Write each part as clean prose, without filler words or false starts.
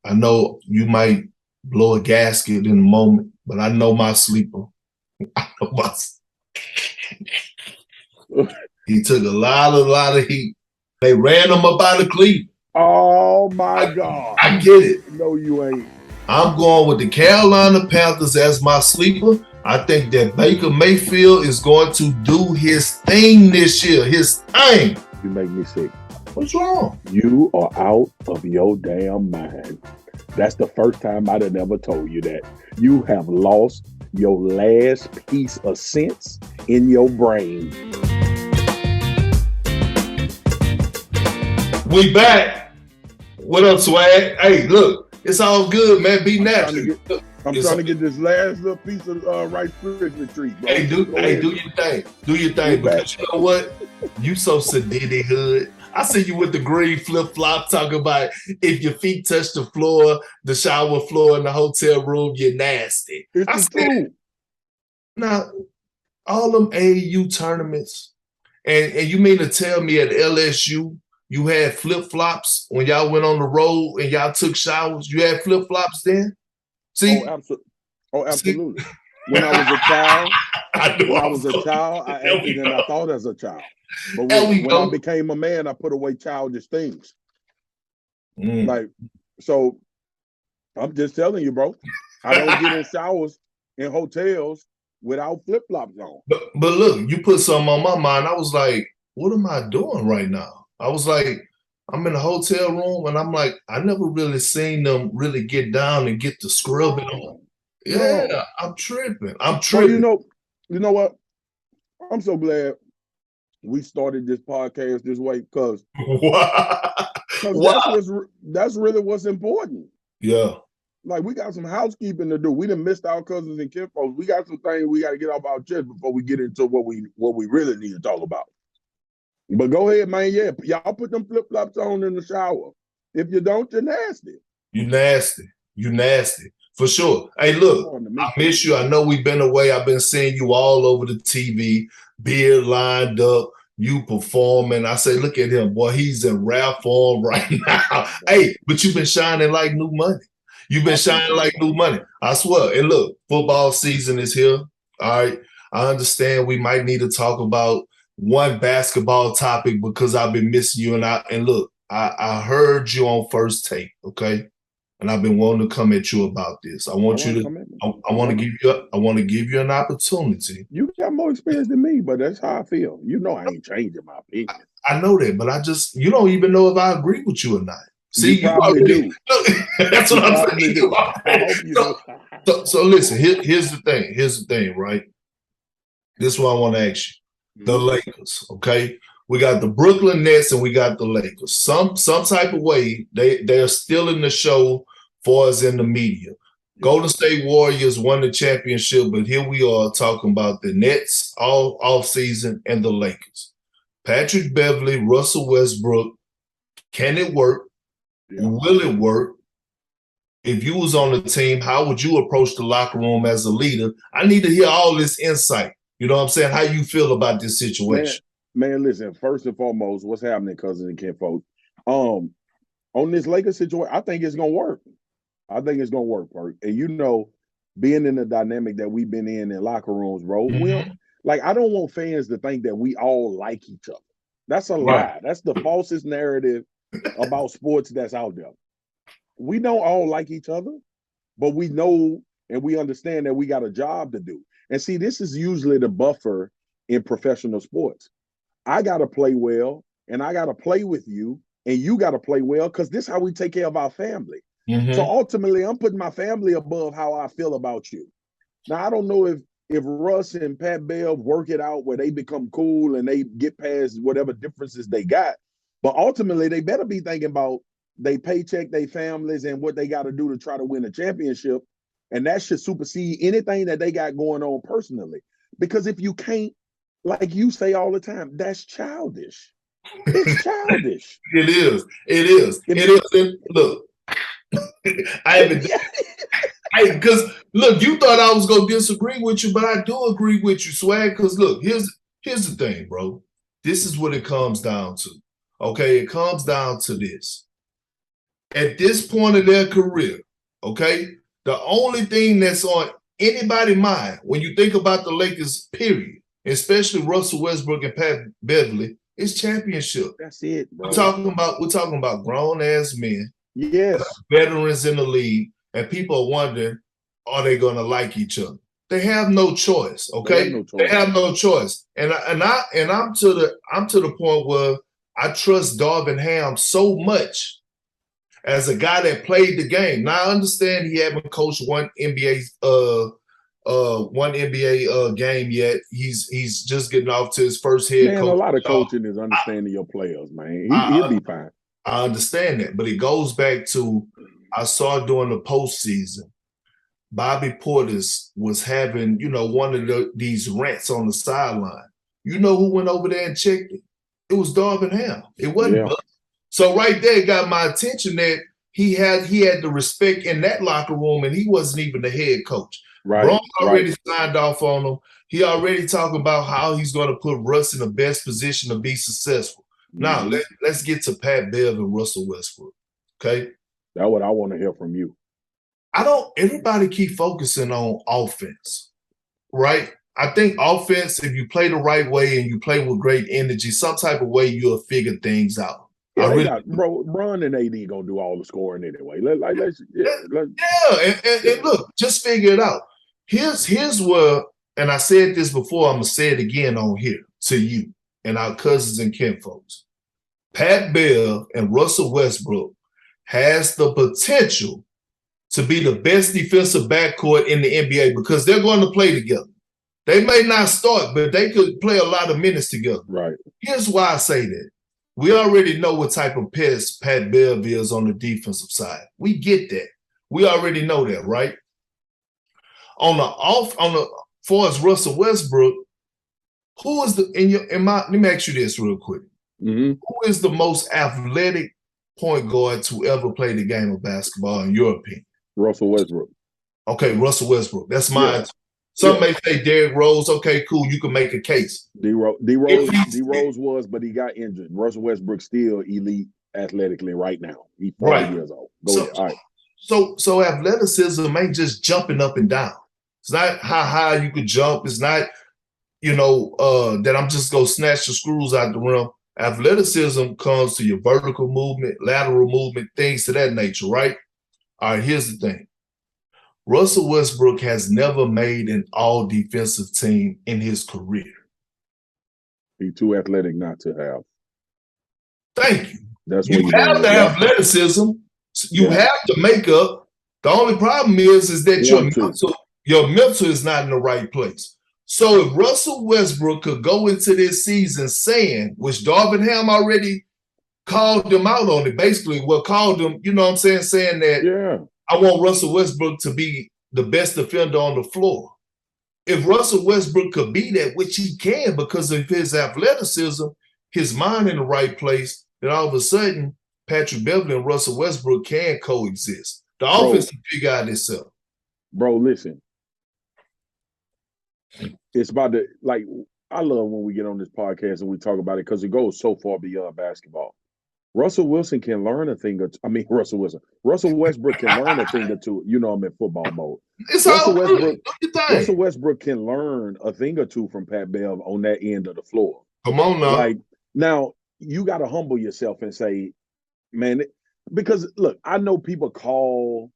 I know you might blow a gasket in a moment, but I know my sleeper. I know my He took a lot of heat. They ran him up out of Cleveland. Oh my God. I get it. No, you ain't. I'm going with the Carolina Panthers as my sleeper. I think that Baker Mayfield is going to do his thing this year. His thing. You make me sick. What's wrong? You are out of your damn mind. That's the first time I'd have ever told you that. You have lost your last piece of sense in your brain. We back. What up, Swag? Hey, look, it's all good, man. Be natural. I'm trying to get this last little piece of Rice Krispie treat, bro. Hey, do your thing. Do your thing. Because you know what? You so sedity hood. I see you with the green flip-flop talking about if your feet touch the floor, the shower floor in the hotel room, you're nasty. It's true. Now, all them AAU tournaments, and you mean to tell me at LSU you had flip-flops when y'all went on the road and y'all took showers? You had flip-flops then? See? Oh, absolutely. See? When I was a child, I acted and I thought as a child. But when I became a man, I put away childish things. So I'm just telling you, bro. I don't get in showers in hotels without flip-flops on. But look, you put something on my mind. I was like, what am I doing right now? I was like, I'm in a hotel room and I'm like, I never really seen them really get down and get to scrubbing on. Yeah, I'm tripping. Well, you know what? I'm so glad we started this podcast this way because that's really what's important. Yeah. Like, we got some housekeeping to do. We done missed our cousins and kinfolks. We got some things we got to get off our chest before we get into what we really need to talk about. But go ahead, man. Yeah, y'all put them flip-flops on in the shower. If you don't, you're nasty. You nasty. For sure. Hey, look, I miss you. I know we've been away. I've been seeing you all over the TV, beard lined up, you performing. I say, look at him. Boy, he's in rap form right now. Hey, but you've been shining like new money. You've been shining like new money. I swear. And look, football season is here. All right. I understand we might need to talk about one basketball topic because I've been missing you. And look, I heard you on First Take, okay? And I've been wanting to come at you about this. I want to give you an opportunity. You got more experience than me, but that's how I feel. You know I ain't changing my opinion. I know that, but you don't even know if I agree with you or not. See, you probably do. That's what I'm saying. So listen, here's the thing, right? This is what I want to ask you. The Lakers, okay? We got the Brooklyn Nets and we got the Lakers. Some type of way, they are still in the show for us in the media. Golden State Warriors won the championship, but here we are talking about the Nets all off season and the Lakers. Patrick Beverley, Russell Westbrook, can it work? Yeah. Will it work? If you was on the team, how would you approach the locker room as a leader? I need to hear all this insight. You know what I'm saying? How you feel about this situation? Man, listen, first and foremost, what's happening, cousins and kinfolk? On this Lakers situation, I think it's going to work. I think it's going to work, Perk. And you know, being in the dynamic that we've been in locker rooms, bro, I don't want fans to think that we all like each other. That's a lie. That's the falsest narrative about sports that's out there. We don't all like each other, but we know and we understand that we got a job to do. And see, this is usually the buffer in professional sports. I got to play well, and I got to play with you, and you got to play well because this is how we take care of our family. So ultimately, I'm putting my family above how I feel about you. Now, I don't know if Russ and Pat Bev work it out where they become cool and they get past whatever differences they got, but ultimately, they better be thinking about they paycheck, their families, and what they got to do to try to win a championship, and that should supersede anything that they got going on personally. Because if you can't, like you say all the time, that's childish. It's childish. It is. And look, because look, you thought I was gonna disagree with you, but I do agree with you, Swag. Because look, here's the thing, bro. This is what it comes down to. Okay, it comes down to this. at this point of their career, okay, the only thing that's on anybody's mind when you think about the Lakers, period, especially Russell Westbrook and Pat Beverley, is championship. That's it, bro. We're talking about grown ass men, yes, veterans in the league, and people are wondering, are they going to like each other? They have no choice. Okay, they have no choice. And I'm to the point where I trust Darvin Ham so much as a guy that played the game. Now I understand he haven't coached one NBA game yet. He's just getting off to his first head coach. A lot of coaching is understanding your players, man. He'll be fine. I understand that, but it goes back to I saw during the postseason, Bobby Portis was having, one of these rants on the sideline. You know who went over there and checked it? It was Darvin Ham. It wasn't Bud. So right there, it got my attention that he had the respect in that locker room, and he wasn't even the head coach. Right. Bron already signed off on him. He already talking about how he's going to put Russ in the best position to be successful. Now, let's get to Pat Bev and Russell Westbrook, okay? That's what I want to hear from you. Everybody keep focusing on offense, right? I think offense, if you play the right way and you play with great energy, some type of way you'll figure things out. Yeah, Bron and AD gonna do all the scoring anyway. Let's and look, just figure it out. Here's where, and I said this before, I'm gonna say it again on here to you and our cousins and kin folks. Pat Bev and Russell Westbrook has the potential to be the best defensive backcourt in the NBA because they're going to play together. They may not start, but they could play a lot of minutes together. Right. Here's why I say that. We already know what type of pest Pat Bev is on the defensive side. We get that. We already know that, right? Far as Russell Westbrook, who is let me ask you this real quick. Mm-hmm. Who is the most athletic point guard to ever play the game of basketball, in your opinion? Russell Westbrook. Okay, Russell Westbrook. That's mine. Yeah. Some may say Derrick Rose. Okay, cool. You can make a case. D Rose was, but he got injured. Russell Westbrook still elite athletically right now. He's 40 years old. Go ahead. All right. So athleticism ain't just jumping up and down. It's not how high you could jump. It's not, that I'm just gonna snatch the screws out the rim. Athleticism comes to your vertical movement, lateral movement, things to that nature, right? All right, here's the thing. Russell Westbrook has never made an all-defensive team in his career. He's too athletic not to have. Thank you. That's you have the athleticism. You have the makeup. The only problem is that your mental is not in the right place. So if Russell Westbrook could go into this season saying, which Darvin Ham already called them out on it, basically, called them, saying that I want Russell Westbrook to be the best defender on the floor. If Russell Westbrook could be that, which he can because of his athleticism, his mind in the right place, then all of a sudden, Patrick Beverley and Russell Westbrook can coexist. The offense will figure out itself. Bro, listen. It's about I love when we get on this podcast and we talk about it because it goes so far beyond basketball. Russell Westbrook can learn a thing or two. Russell Westbrook can learn a thing or two. I'm in football mode. Russell Westbrook can learn a thing or two from Pat Bev on that end of the floor. Come on now. Now you got to humble yourself and say, man, because look, I know people call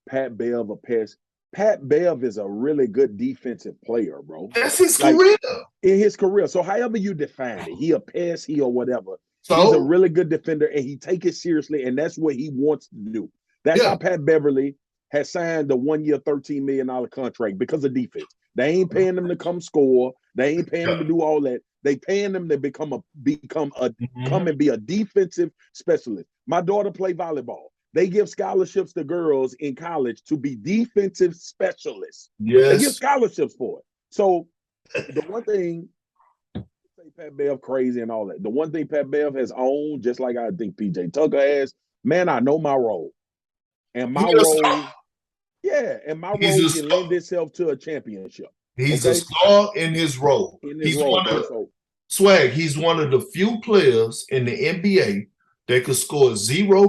Pat Bev a pest. Pat Bev is a really good defensive player, bro. That's his career. In his career. So however you define it, he a pest, he or whatever. He's a really good defender, and he take it seriously, and that's what he wants to do. That's how Pat Beverley has signed the 1 year, $13 million contract because of defense. They ain't paying him to come score. They ain't paying him to do all that. They paying him to come and be a defensive specialist. My daughter play volleyball. They give scholarships to girls in college to be defensive specialists. Yes. They give scholarships for it. So the one thing, Pat Bev crazy and all that. The one thing Pat Bev has owned, just like I think PJ Tucker has, man, I know my role. And my role can lend itself to a championship. He's a star in his role. He's one of the few players in the NBA that could score 0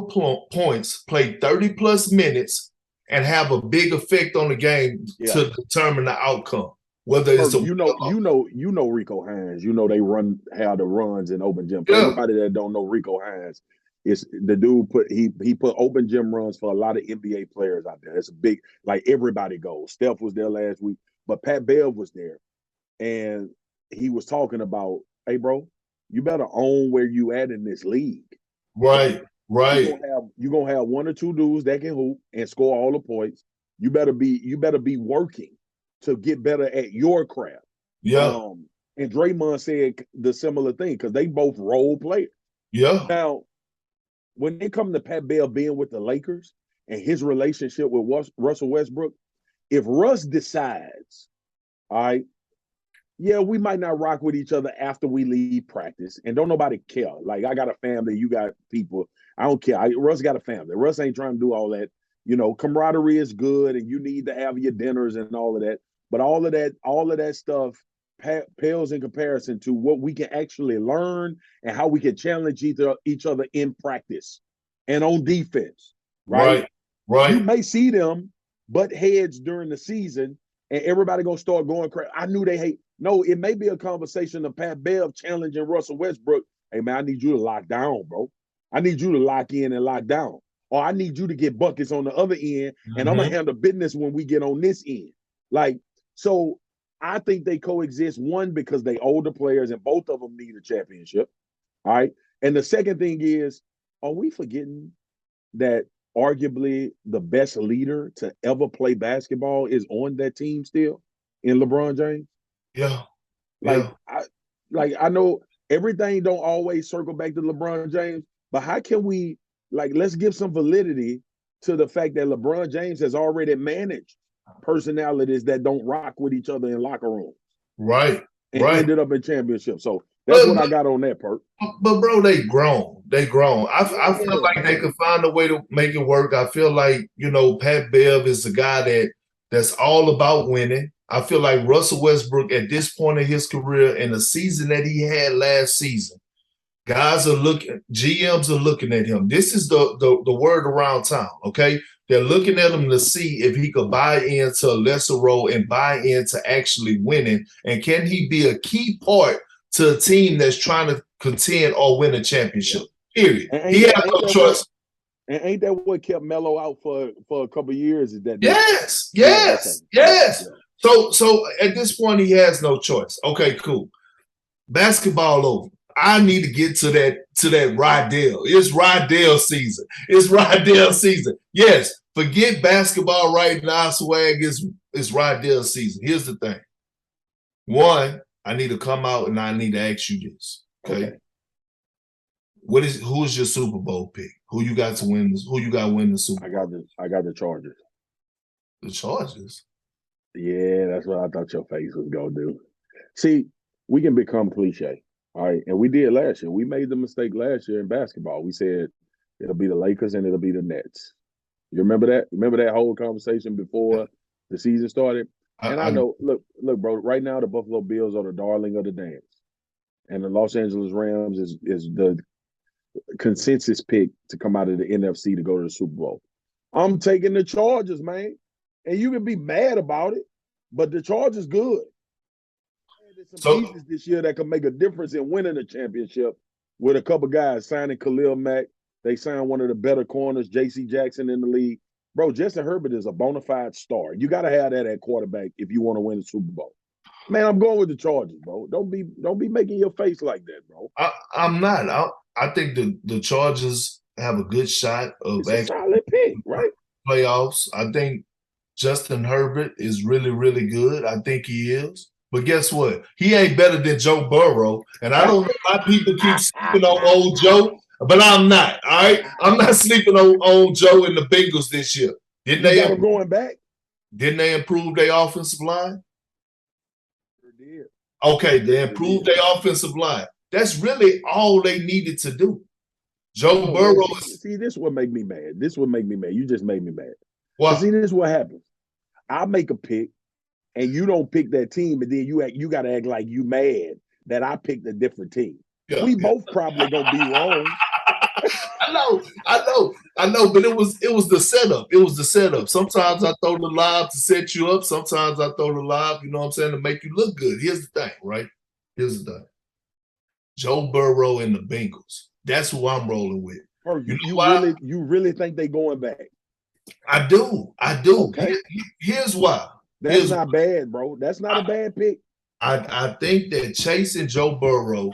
points, play 30-plus minutes, and have a big effect on the game to determine the outcome. Whether it's you know Rico Hines. You know they have the runs in open gym. For anybody that don't know Rico Hines, it's the dude he put open gym runs for a lot of NBA players out there. It's a big, like, everybody goes. Steph was there last week, but Pat Bev was there, and he was talking about, hey bro, you better own where you at in this league. Right. You're gonna have 1 or 2 dudes that can hoop and score all the points. You better be working to get better at your craft. Yeah. And Draymond said the similar thing because they both role players. Yeah. Now, when they come to Pat Bev being with the Lakers and his relationship with Russell Westbrook, if Russ decides, all right, yeah, we might not rock with each other after we leave practice, and don't nobody care. Like, I got a family, you got people. I don't care. Russ got a family. Russ ain't trying to do all that. Camaraderie is good, and you need to have your dinners and all of that. But all of that stuff pales in comparison to what we can actually learn and how we can challenge each other in practice and on defense. Right. You may see them butt heads during the season, and everybody gonna start going crazy. I knew they hate. No, it may be a conversation of Pat Bev challenging Russell Westbrook. Hey man, I need you to lock down, bro. I need you to lock in and lock down. Or I need you to get buckets on the other end, and I'm gonna handle business when we get on this end. Like, so I think they coexist, one, because they older players and both of them need a championship. All right. And the second thing is, are we forgetting that arguably the best leader to ever play basketball is on that team still in LeBron James? Yeah. I know everything don't always circle back to LeBron James, but how can we, let's give some validity to the fact that LeBron James has already managed personalities that don't rock with each other in locker rooms. Right. And ended up in championships. So that's what I got on that, Perk. But bro, they grown. I feel like they could find a way to make it work. I feel like, Pat Bev is the guy that's all about winning. I feel like Russell Westbrook at this point in his career and the season that he had last season, GMs are looking at him. This is the word around town, okay? They're looking at him to see if he could buy into a lesser role and buy into actually winning. And can he be a key part to a team that's trying to contend or win a championship? Period. He has no choice. And ain't that what kept Melo out for a couple of years? Is that yes. So at this point, he has no choice. Okay, cool. Basketball over. I need to get to that Rydell. It's Rydell season. Yes, forget basketball right now, Swag. It's Rydell season. Here's the thing. One, I need to come out and I need to ask you this. Okay. Who is your Super Bowl pick? Who you got to win? Who you got to win the Super Bowl? I got the Chargers. The Chargers? Yeah, that's what I thought your face was gonna do. See, we can become cliche. All right, and we did last year. We made the mistake last year in basketball. We said it'll be the Lakers and it'll be the Nets. You remember that? Remember that whole conversation before the season started? And I know, look, bro. Right now, the Buffalo Bills are the darling of the dance, and the Los Angeles Rams is the consensus pick to come out of the NFC to go to the Super Bowl. I'm taking the Chargers, man, and you can be mad about it, but the Chargers good. There's some pieces this year that can make a difference in winning a championship with a couple guys signing Khalil Mack. They signed one of the better corners, J.C. Jackson, in the league. Bro, Justin Herbert is a bona fide star. You got to have that at quarterback if you want to win the Super Bowl. Man, I'm going with the Chargers, bro. Don't be making your face like that, bro. I'm not. I think the Chargers have a good shot of it's a solid pick, right? Playoffs. I think Justin Herbert is really, really good. I think he is. But guess what? He ain't better than Joe Burrow. And I don't know why people keep sleeping on old Joe, but I'm not. All right? I'm not sleeping on Joe and the Bengals this year. Didn't they going back? Didn't they improve their offensive line? They did. Okay, they improved their offensive line. That's really all they needed to do. Joe Burrow. See, this would make me mad. You just made me mad. What? See, this is what happens. I make a pick, and you don't pick that team, and then you got to act like you mad that I picked a different team. We both probably gonna be wrong. I know, but it was the setup. It was the setup. Sometimes I throw the lob to set you up. Sometimes I throw the lob, you know what I'm saying, to make you look good. Here's the thing, right? Here's the thing. Joe Burrow and the Bengals. That's who I'm rolling with. You really think they going back? I do. Okay. Here's why. That's not bad, bro. That's not a bad pick. I think that Chase and Joe Burrow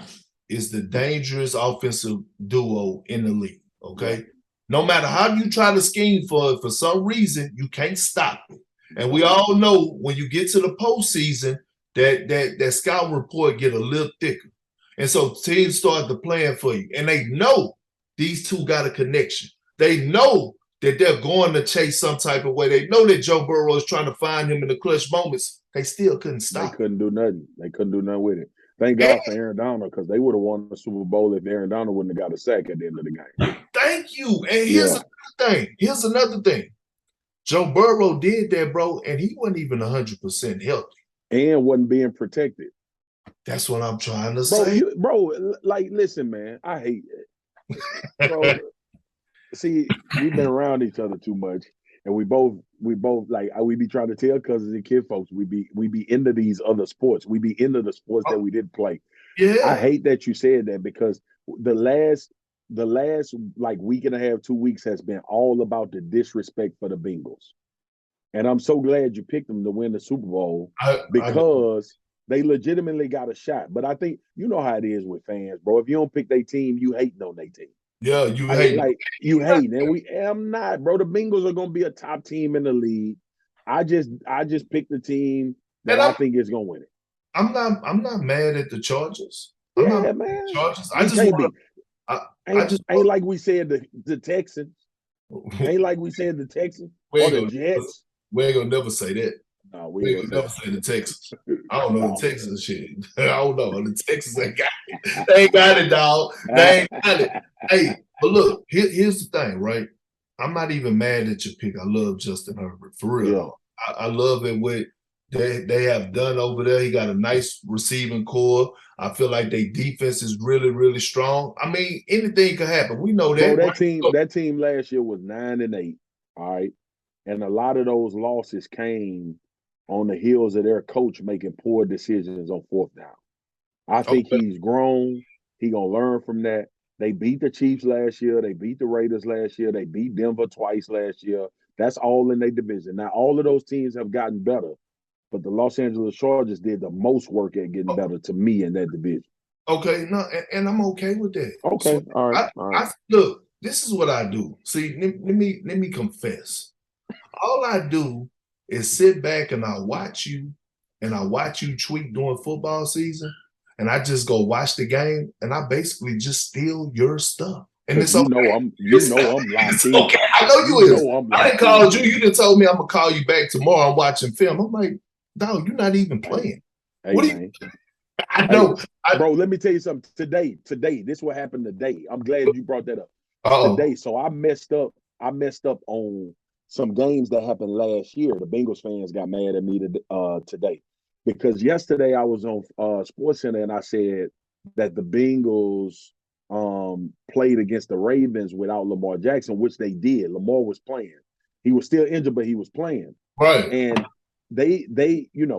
is the dangerous offensive duo in the league. Okay. Yeah. No matter how you try to scheme for some reason, you can't stop it. And we all know when you get to the postseason, that scout report get a little thicker. And so teams start to plan for you. And they know these two got a connection. They know that they're going to chase some type of way. They know that Joe Burrow is trying to find him in the clutch moments. They still couldn't stop. They couldn't do nothing. They couldn't do nothing with it. Thank God for Aaron Donald, because they would have won the Super Bowl if Aaron Donald wouldn't have got a sack at the end of the game. Thank you. And here's another thing. Joe Burrow did that, bro, and he wasn't even 100% healthy. And wasn't being protected. That's what I'm trying to say. Like, listen, man, I hate it. Bro, see, we've been around each other too much. And we both like we be trying to tell cousins and kid folks we be into these other sports. We be into the sports that we didn't play. Yeah. I hate that you said that, because the last like week and a half, 2 weeks has been all about the disrespect for the Bengals. And I'm so glad you picked them to win the Super Bowl because they legitimately got a shot. But I think you know how it is with fans, bro. If you don't pick their team, you hating on their team. Yeah, you hate. You hate, and I'm not, bro. The Bengals are gonna be a top team in the league. I just picked the team that I think is gonna win it. I'm not mad at the Chargers. I'm not mad at the Chargers. Ain't like we said the Texans. Ain't like we said the Texans or the Jets. We ain't gonna never say that. No, we ain't gonna never say the Texans. I don't know the Texans shit. I don't know. The Texans ain't got it. They ain't got it, dog. They ain't got it. Hey, but look, here's the thing, right? I'm not even mad at your pick. I love Justin Herbert, for real. Yeah. I love it what they have done over there. He got a nice receiving core. I feel like their defense is really, really strong. I mean, anything could happen. We know that. Bro, that team last year was 9-8, all right? And a lot of those losses came on the heels of their coach making poor decisions on fourth down. I think he's grown. He gonna learn from that. They beat the Chiefs last year. They beat the Raiders last year. They beat Denver twice last year. That's all in their division. Now, all of those teams have gotten better, but the Los Angeles Chargers did the most work at getting better to me in that division. Okay, no, and I'm okay with that. Okay, so all right. Look, this is what I do. See, let me confess. All I do is sit back and I watch you tweet during football season, and I just go watch the game, and I basically just steal your stuff. And it's okay. I'm locked in. Okay. I know you is. I didn't call you. You didn't told me I'm gonna call you back tomorrow. I'm watching film. I'm like, dog, you're not even playing. Hey, what do you? I know, bro. Let me tell you something. Today, this what happened today. I'm glad you brought that up. Today, so I messed up on some games that happened last year. The Bengals fans got mad at me today because yesterday I was on SportsCenter and I said that the Bengals played against the Ravens without Lamar Jackson, which they did. Lamar was playing. He was still injured, but he was playing. Right. And they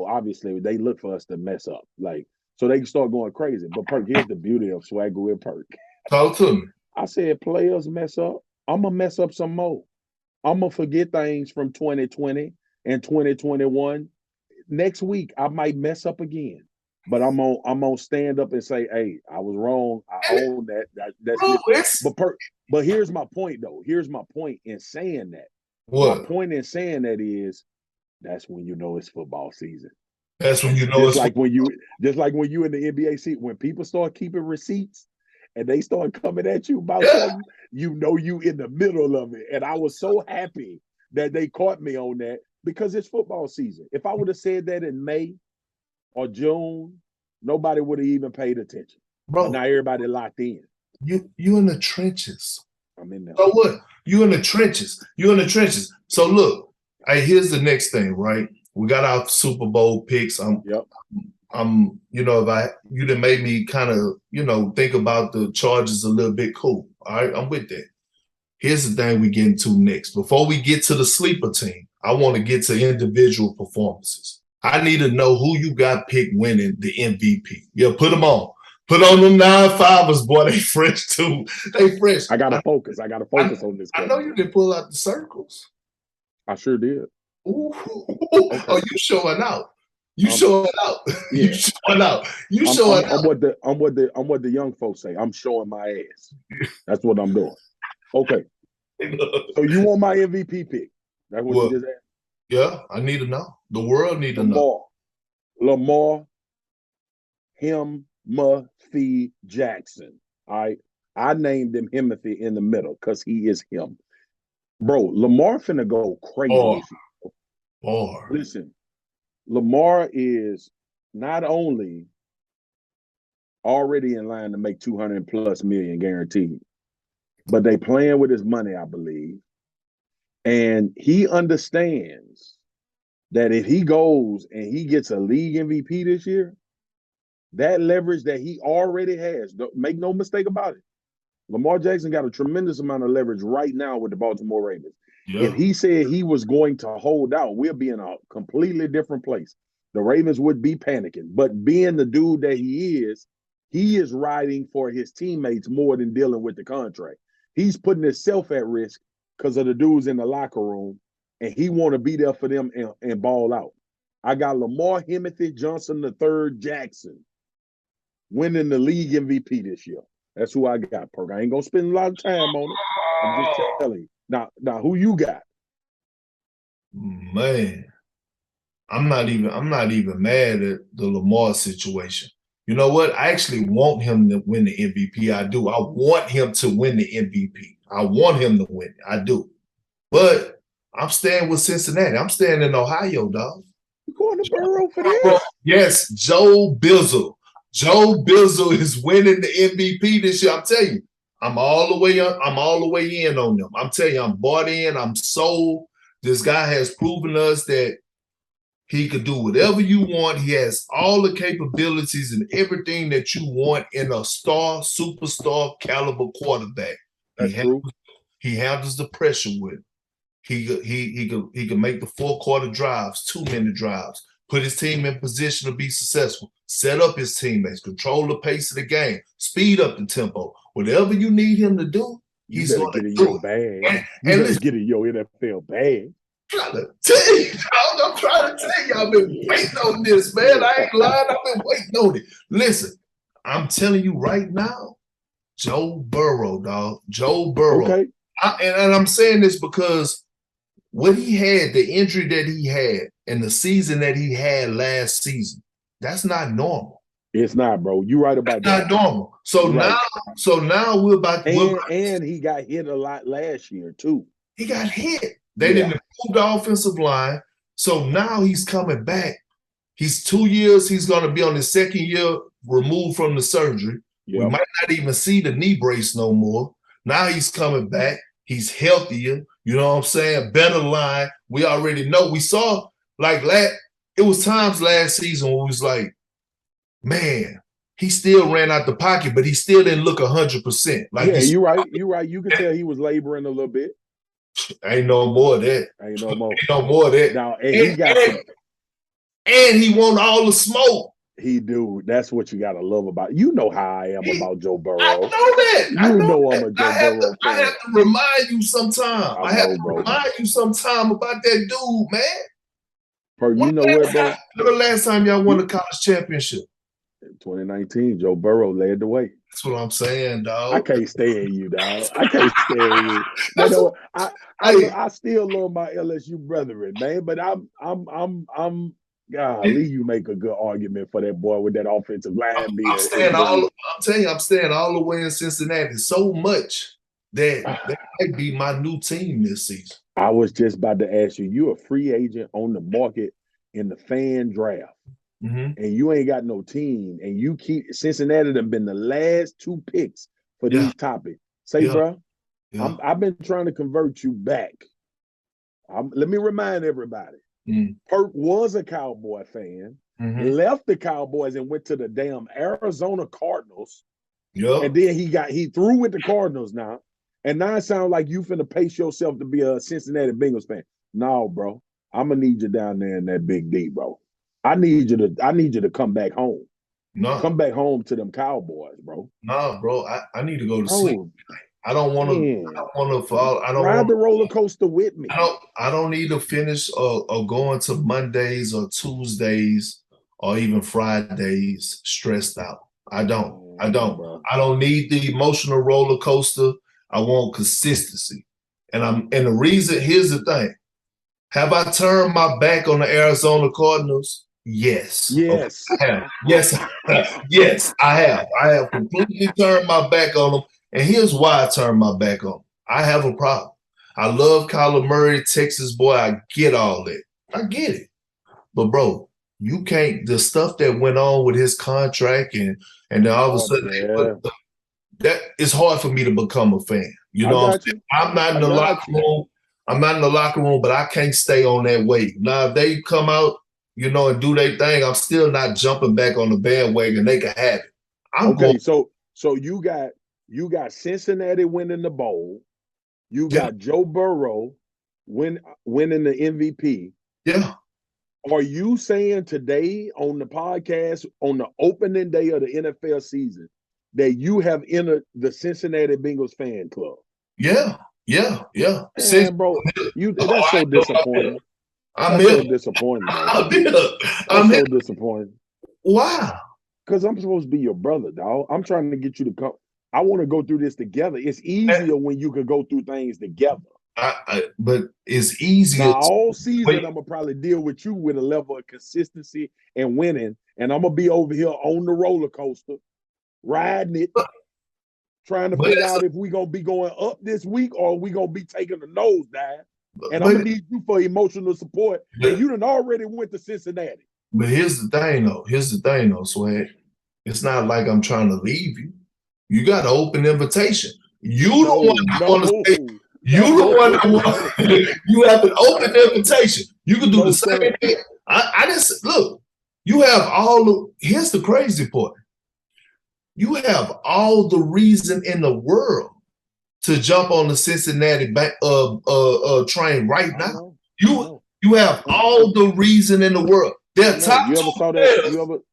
obviously they look for us to mess up, like so they can start going crazy. But Perk, here's the beauty of Swagu and Perk. Talk to me. I said players mess up. I'm gonna mess up some more. I'm gonna forget things from 2020 and 2021. Next week, I might mess up again, but I'm gonna stand up and say, "Hey, I was wrong. I own that. That's But here's my point, though. Here's my point in saying that. What? My point in saying that is, that's when you know it's football season. That's when you know just like when you in the NBA season, when people start keeping receipts and they start coming at you about something, you know you in the middle of it. And I was so happy that they caught me on that because it's football season. If I would have said that in May or June, nobody would have even paid attention. Bro, but now everybody locked in. You in the trenches. I'm in there. So what? You in the trenches. So look, here's the next thing, right? We got our Super Bowl picks. You know, if you done made me kind of, think about the Chargers a little bit. Cool. All right, I'm with that. Here's the thing we get into next. Before we get to the sleeper team, I want to get to individual performances. I need to know who you got picked winning the MVP. Yeah, put them on. Put on them 9-5ers, boy. They fresh too. They fresh. I gotta focus. I gotta focus on this. I know you didn't pull out the circles. I sure did. Ooh. Okay. Oh, you showing out. You showing out. Yeah. You showing out. You showing out. I'm what the young folks say. I'm showing my ass. That's what I'm doing. Okay. So you want my MVP pick? That's what you just asked? Yeah, I need to know. The world need to know. Lamar Himothy Jackson. All right. I named him Himothy in the middle because he is him. Bro, Lamar finna go crazy. Listen, Lamar is not only already in line to make 200 plus million guaranteed, but they playing with his money, I believe. And he understands that if he goes and he gets a league MVP this year, that leverage that he already has, make no mistake about it. Lamar Jackson got a tremendous amount of leverage right now with the Baltimore Ravens. Yeah. If he said he was going to hold out, we'll be in a completely different place. The Ravens would be panicking. But being the dude that he is riding for his teammates more than dealing with the contract. He's putting himself at risk because of the dudes in the locker room, and he want to be there for them and ball out. I got Lamar Himothy Johnson III Jackson winning the league MVP this year. That's who I got, Perk. I ain't gonna spend a lot of time on it. I'm just telling you. Now, who you got? Man, I'm not even mad at the Lamar situation. You know what? I actually want him to win the MVP. I do. I want him to win the MVP. I want him to win. I do. But I'm staying with Cincinnati. I'm staying in Ohio, dog. You going to Burrow for that? Yes, Joe Bizzle. Joe Bizzle is winning the MVP this year. I'm telling you, I'm all the way in on them. I'm telling you, I'm bought in. I'm sold. This guy has proven us that he could do whatever you want. He has all the capabilities and everything that you want in a superstar caliber quarterback. That's true. He handles the pressure with it. He can make the 4-quarter drives, 2-minute drives, put his team in position to be successful, set up his teammates, control the pace of the game, speed up the tempo. Whatever you need him to do, he's going to do it. And get in your NFL bag. I'm trying to tell you, I've been waiting on this, man. I ain't lying. I've been waiting on it. Listen, I'm telling you right now, Joe Burrow, dog. Joe Burrow. Okay. And I'm saying this because what he had, the injury that he had, and the season that he had last season, that's not normal. It's not, bro. You're right about that. Not normal. So now we're about and he got hit a lot last year too. He got hit. They didn't improve the offensive line. So now he's coming back. He's 2 years. He's going to be on his second year removed from the surgery. Yep. We might not even see the knee brace no more. Now he's coming back. He's healthier. You know what I'm saying? Better line. We already know. We saw it was times last season where it was like, man, he still ran out the pocket, but he still didn't look 100%. You're right. You're right. You can tell he was laboring a little bit. Ain't no more of that. Ain't no more. Ain't no more of that. Now, and he want all the smoke. He do. That's what you gotta love about it. You know how I am about Joe Burrow. I know that. You know I'm a Joe Burrow fan. I have to remind you sometime. I have to remind you sometime about that dude, man. You know what, bro? When the last time y'all won a college championship? 2019, Joe Burrow led the way. That's what I'm saying, dog. I can't stand you, dog. I can't stand you. You know, I still love my LSU brethren, man. But I'm golly, you make a good argument for that boy with that offensive line. I'm staying all the way in Cincinnati so much that might be my new team this season. I was just about to ask you, you're a free agent on the market in the fan draft. Mm-hmm. And you ain't got no team, and you keep Cincinnati have been the last 2 picks for these topics. Bro, I've been trying to convert you back. Let me remind everybody. Perk was a Cowboy fan, left the Cowboys and went to the damn Arizona Cardinals, Yep. And then he threw with the Cardinals now. And now it sounds like you finna pace yourself to be a Cincinnati Bengals fan. No, bro. I'm gonna need you down there in that Big D, bro. I need you to come back home. No. Come back home to them Cowboys, bro. No, bro. I need to go to sleep. I don't want to fall. I don't ride the roller coaster with me. I don't need to finish or go into Mondays or Tuesdays or even Fridays stressed out. I don't. Bro. I don't need the emotional roller coaster. I want consistency. And the reason, here's the thing. Have I turned my back on the Arizona Cardinals? Yes. Yes. Okay, I have. Yes, I have. I have completely turned my back on them. And here's why I turned my back on them. I have a problem. I love Kyler Murray, Texas boy. I get all that. I get it. But, bro, you can't – the stuff that went on with his contract and then all of a sudden that it's hard for me to become a fan. You know what I'm saying? I'm not in the locker room. I'm not in the locker room, but I can't stay on that wave. Now, if they come out, you know, and do their thing, I'm still not jumping back on the bandwagon. They can have it. So you got Cincinnati winning the bowl. You got Joe Burrow winning the MVP. Yeah. Are you saying today on the podcast, on the opening day of the NFL season, that you have entered the Cincinnati Bengals fan club? Yeah. Man, bro, that's so disappointing. I'm so disappointed. I'm so disappointed. Why? Because I'm supposed to be your brother, dog. I'm trying to get you to come. I want to go through this together. It's easier when you can go through things together. But it's easier. Now, all season, I'm going to probably deal with you with a level of consistency and winning. And I'm going to be over here on the roller coaster, riding it, trying to figure out if we're going to be going up this week or we going to be taking a nosedive. And I'm going to need you for emotional support. And you done already went to Cincinnati. But here's the thing, though, Swag. It's not like I'm trying to leave you. You got an open invitation. You have an open invitation. You can do the same thing. I just look. You have here's the crazy part. You have all the reason in the world to jump on the Cincinnati train right now. You have all the reason in the world. They're top.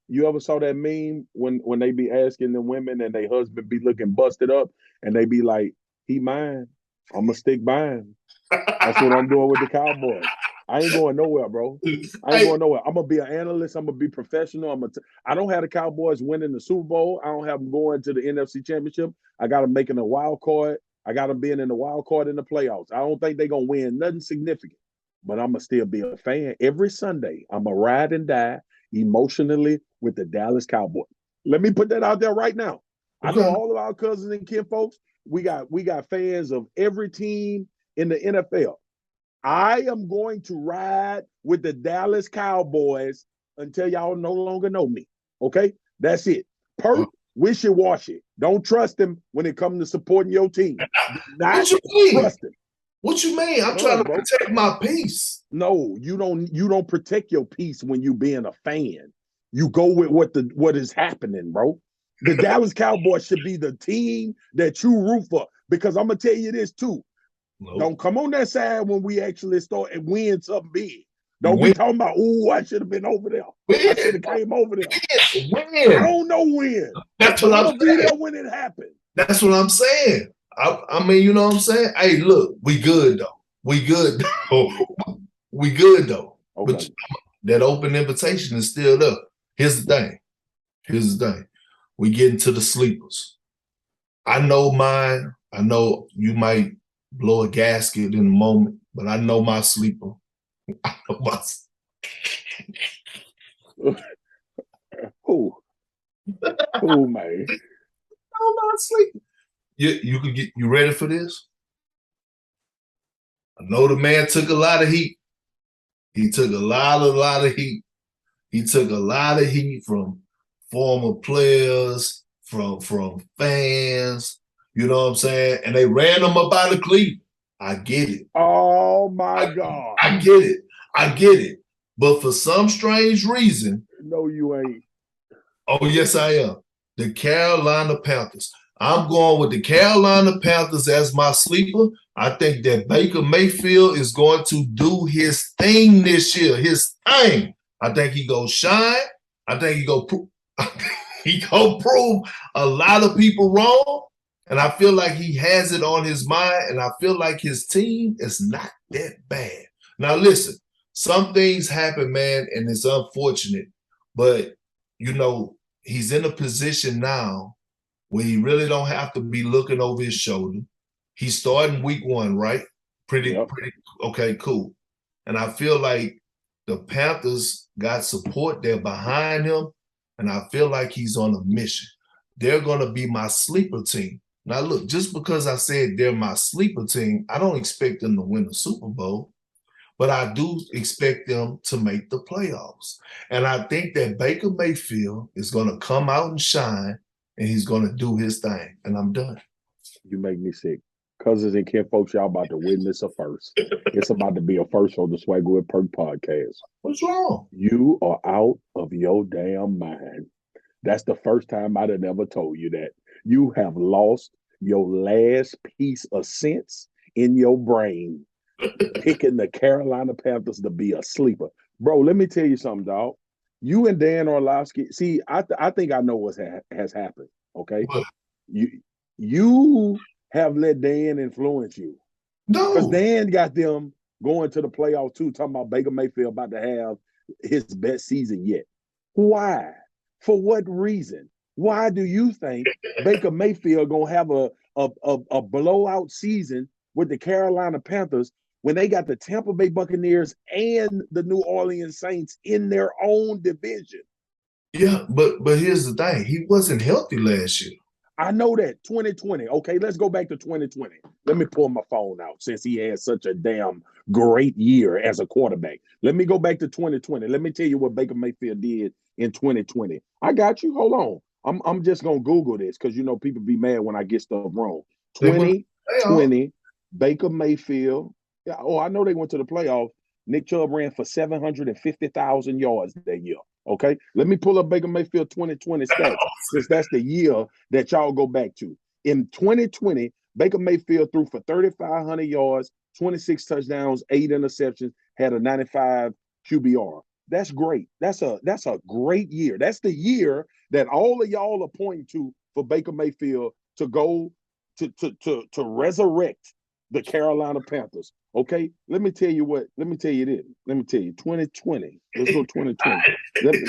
You ever saw that meme when they be asking the women and their husband be looking busted up and they be like, he mine. I'm gonna stick by him. That's what I'm doing with the Cowboys. I ain't going nowhere, bro. I ain't going nowhere. I'm gonna be an analyst. I'm gonna be professional. I don't have the Cowboys winning the Super Bowl. I don't have them going to the NFC Championship. I got them making a wild card. I got them being in the wild card in the playoffs. I don't think they're gonna win nothing significant. But I'm going to still be a fan. Every Sunday, I'm going to ride and die emotionally with the Dallas Cowboys. Let me put that out there right now. I know all of our cousins and kin folks, we got fans of every team in the NFL. I am going to ride with the Dallas Cowboys until y'all no longer know me. Okay? That's it. Perk, wishy-washy. Don't trust him when it comes to supporting your team. Not trust him. What you mean? I'm trying to protect my peace. No, you don't protect your peace when you being a fan. You go with what is happening, bro. The Dallas Cowboys should be the team that you root for. Because I'm gonna tell you this too. Nope. Don't come on that side when we actually start and win something big. Don't be talking about, I should have been over there. I should have came over there. When? I don't know when. That's what I'm saying. Be there when it happened. That's what I'm saying. I mean, you know what I'm saying? Hey, look, we good though. Okay. But that open invitation is still there. Here's the thing. We get into the sleepers. I know mine. I know you might blow a gasket in a moment, but I know my sleeper. I know my Who, man? I know my sleeper. You ready for this? I know the man took a lot of heat. He took a lot of heat. He took a lot of heat from former players, from fans, you know what I'm saying? And they ran him up out of Cleveland. I get it. Oh my God. I get it. But for some strange reason. No, you ain't. Oh, yes, I am. the Carolina Panthers. I'm going with the Carolina Panthers as my sleeper. I think that Baker Mayfield is going to do his thing this year, his thing. I think he go shine. I think he go prove a lot of people wrong. And I feel like he has it on his mind, and I feel like his team is not that bad. Now, listen, some things happen, man, and it's unfortunate. But, he's in a position now where he really don't have to be looking over his shoulder. He's starting week 1, right? Pretty okay, cool. And I feel like the Panthers got support. They're behind him, and I feel like he's on a mission. They're going to be my sleeper team. Now, look, just because I said they're my sleeper team, I don't expect them to win the Super Bowl, but I do expect them to make the playoffs. And I think that Baker Mayfield is going to come out and shine, and he's going to do his thing. And I'm done. You make me sick. Cousins and Ken folks, y'all about to witness a first. It's about to be a first on the Swagu and Perk Podcast. What's wrong? You are out of your damn mind. That's the first time I'd have never told you that. You have lost your last piece of sense in your brain, picking the Carolina Panthers to be a sleeper. Bro, let me tell you something, dog. You and Dan Orlovsky, see, I think I know what has happened, okay? You have let Dan influence you. No. Because Dan got them going to the playoffs too, talking about Baker Mayfield about to have his best season yet. Why? For what reason? Why do you think Baker Mayfield gonna have a blowout season with the Carolina Panthers when they got the Tampa Bay Buccaneers and the New Orleans Saints in their own division? Yeah, but here's the thing. He wasn't healthy last year. I know that. 2020. Okay, let's go back to 2020. Let me pull my phone out since he had such a damn great year as a quarterback. Let me go back to 2020. Let me tell you what Baker Mayfield did in 2020. I got you. Hold on. I'm just gonna Google this because people be mad when I get stuff wrong. 2020, Baker Mayfield. Yeah, I know they went to the playoffs. Nick Chubb ran for 750,000 yards that year. Okay, let me pull up Baker Mayfield 2020 stats since that's the year that y'all go back to. In 2020, Baker Mayfield threw for 3,500 yards, 26 touchdowns, 8 interceptions, had a 95 QBR. That's great. That's a great year. That's the year that all of y'all are pointing to for Baker Mayfield to go to resurrect the Carolina Panthers. Okay, let me tell you this. Let me tell you 2020. Let's go 2020.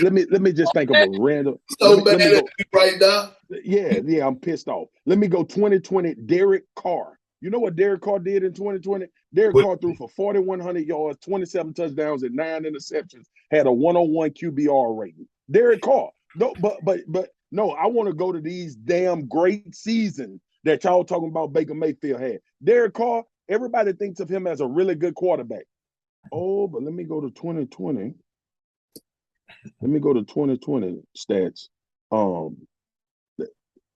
let me just think of a random. So bad at me right now. Yeah, I'm pissed off. Let me go 2020. Derek Carr. You know what Derek Carr did in 2020? Derek Carr threw for 4,100 yards, 27 touchdowns, and 9 interceptions. Had a 101 QBR rating. Derek Carr. No, but no, I want to go to these damn great seasons that y'all talking about Baker Mayfield had. Derek Carr, everybody thinks of him as a really good quarterback. Oh, but let me go to 2020. Let me go to 2020 stats.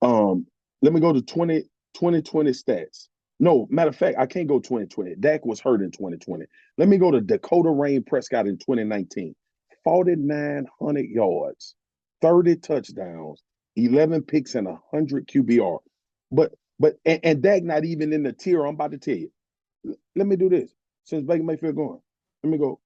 Let me go to 2020 stats. No, matter of fact, I can't go 2020. Dak was hurt in 2020. Let me go to Dakota Rain Prescott in 2019. 4,900 yards, 30 touchdowns, 11 picks, and 100 QBR. But Dak not even in the tier I'm about to tell you. Let me do this. Since Baker Mayfield going, let me go.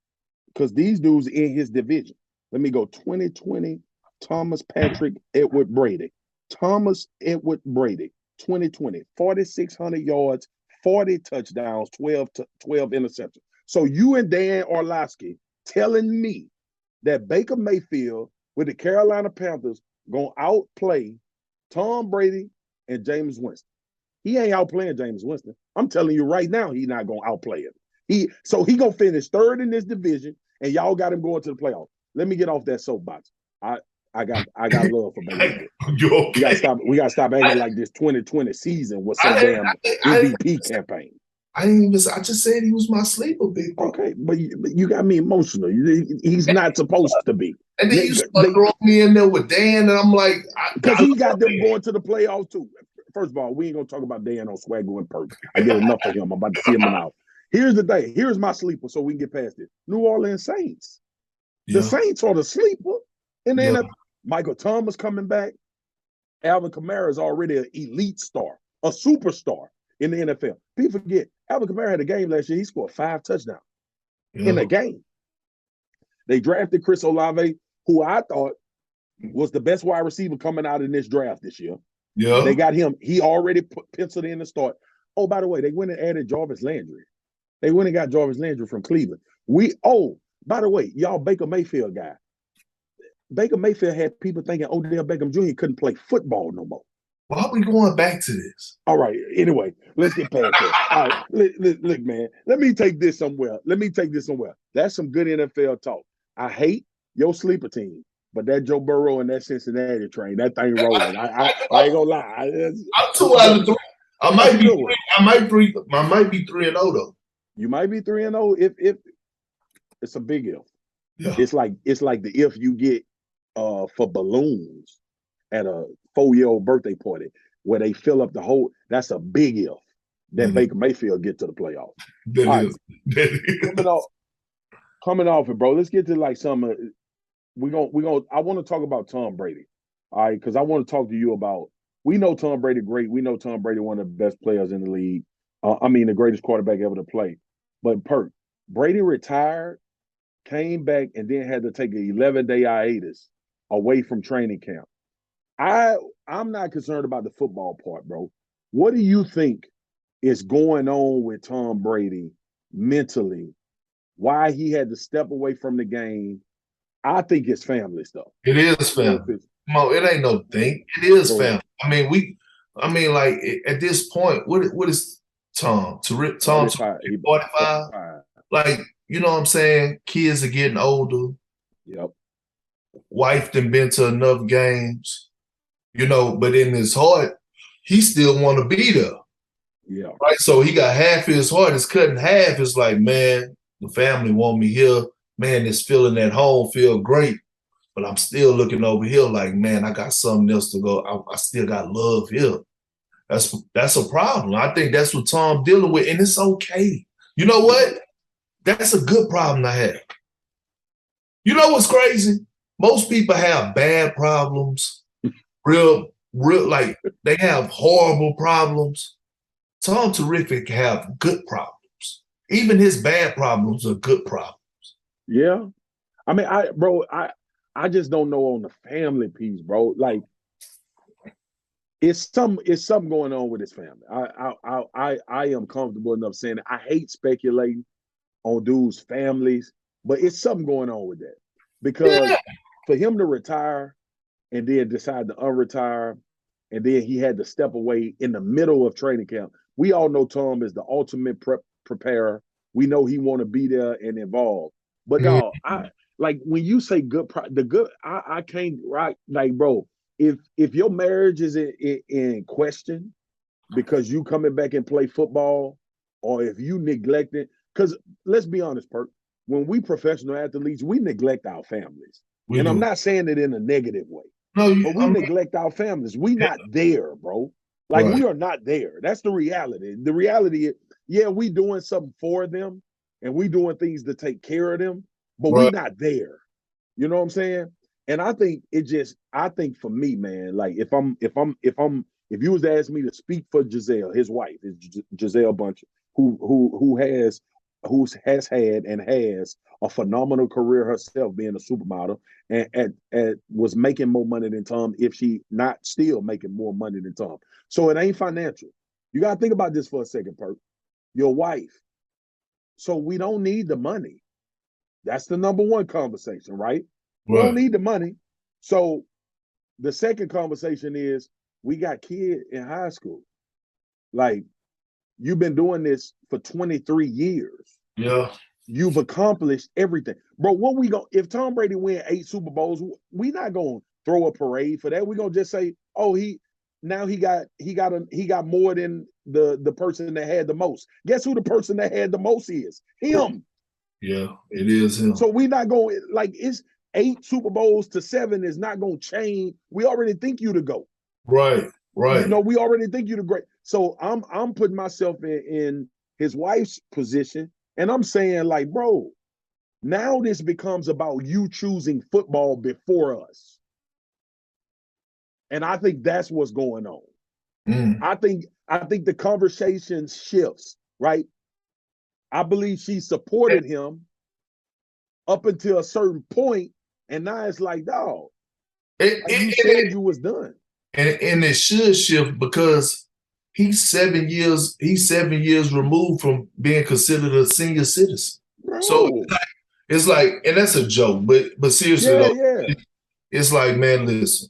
Because these dudes in his division. Let me go 2020, Thomas Patrick Edward Brady. Thomas Edward Brady, 2020, 4,600 yards, 40 touchdowns, 12 interceptions. So you and Dan Orlovsky telling me that Baker Mayfield with the Carolina Panthers going to outplay Tom Brady and Jameis Winston. He ain't outplaying Jameis Winston. I'm telling you right now, he's not going to outplay him. He going to finish third in this division, and y'all got him going to the playoffs. Let me get off that soapbox. I got love for Baker. Okay. We got to stop acting like this 2020 season was some damn MVP campaign. I just said he was my sleeper, big bro. Okay, but you got me emotional. He's not supposed to be. And then you throw me in there with Dan, and I'm like, because he got them going to the playoffs too. First of all, we ain't gonna talk about Dan on Swagu and Perk. I get enough of him. I'm about to see him out. Here's the thing. Here's my sleeper, so we can get past it. New Orleans Saints. The Saints are the sleeper, and then Michael Thomas coming back. Alvin Kamara is already an elite star, a superstar in the NFL. People forget, Alvin Kamara had a game last year. He scored 5 touchdowns in a game. They drafted Chris Olave, who I thought was the best wide receiver coming out in this draft this year. Yeah. They got him. He already penciled in the start. Oh, by the way, they went and added Jarvis Landry. They went and got Jarvis Landry from Cleveland. By the way, y'all Baker Mayfield guy. Baker Mayfield had people thinking Odell Beckham Jr. couldn't play football no more. Why are we going back to this? All right. Anyway, let's get past that. All right. Look, man. Let me take this somewhere. That's some good NFL talk. I hate your sleeper team, but that Joe Burrow and that Cincinnati train, that thing rolling. I ain't gonna lie. I'm 2 out of 3. I might be 3-0 though. You might be 3-0 if it's a big if. Yeah. It's like the if you get for balloons at a 4-year-old birthday party where they fill up the whole. That's a big if that Baker Mayfield get to the playoffs. That is. Coming off it, bro. Let's get to like some. I want to talk about Tom Brady. All right, because I want to talk to you about. We know Tom Brady great. We know Tom Brady one of the best players in the league. The greatest quarterback ever to play. But Perk, Brady retired, came back, and then had to take an 11-day hiatus away from training camp. I'm not concerned about the football part, bro. What do you think is going on with Tom Brady mentally? Why he had to step away from the game? I think it's family stuff. It is family. Mo, it ain't no thing. It is family. Like at this point, what is Tom? Tom 45? Like, you know what I'm saying? Kids are getting older. Yep. Wife done been to enough games. But in his heart, he still want to be there. Yeah. Right. So he got half his heart is cut in half. It's like, man, the family want me here. Man, this feeling at home feel great. But I'm still looking over here like, man, I got something else to go. I still got love here. That's a problem. I think that's what Tom dealing with, and it's okay. You know what? That's a good problem to have. You know what's crazy? Most people have bad problems, real, like they have horrible problems. Tom Terrific have good problems. Even his bad problems are good problems. Yeah. I just don't know on the family piece, bro. Like, it's something going on with his family. I am comfortable enough saying it. I hate speculating on dudes' families, but it's something going on with that. Because for him to retire and then decide to unretire, and then he had to step away in the middle of training camp. We all know Tom is the ultimate preparer. We know he want to be there and involved. But dog, when you say I can't, right? Like, bro, if your marriage is in question because you coming back and play football, or if you neglect it, because let's be honest, Perk, when we professional athletes, we neglect our families. I'm not saying it in a negative way. But we neglect our families. We not there, bro. Like, we are not there. That's the reality. The reality is, we doing something for them and we doing things to take care of them, but we not there. You know what I'm saying? And I think for me, man, like if you was to ask me to speak for Gisele, his wife is Gisele Buncher, who has had and has a phenomenal career herself, being a supermodel, and was making more money than Tom, if she not still making more money than Tom. So it ain't financial. You got to think about this for a second, Perk. Your wife. So we don't need the money. That's the number one conversation, right? We don't need the money. So the second conversation is, we got kids in high school. Like, you've been doing this for 23 years. Yeah. You've accomplished everything. Bro, if Tom Brady win 8 Super Bowls, we not going to throw a parade for that. We're going to just say, oh, he got more than the person that had the most. Guess who the person that had the most is? Him. Yeah, it is him. So we not going, like, it's 8 Super Bowls to 7 is not going to change. We already think you to go. Right. We already think you the great. So I'm putting myself in his wife's position, and I'm saying, like, bro, now this becomes about you choosing football before us. And I think that's what's going on. Mm. I think the conversation shifts, right? I believe she supported him up until a certain point, and now it's like, dog, you said you was done. And it should shift because he's 7 years removed from being considered a senior citizen. Bro. So it's like, and that's a joke, but seriously though, it's like, man, listen.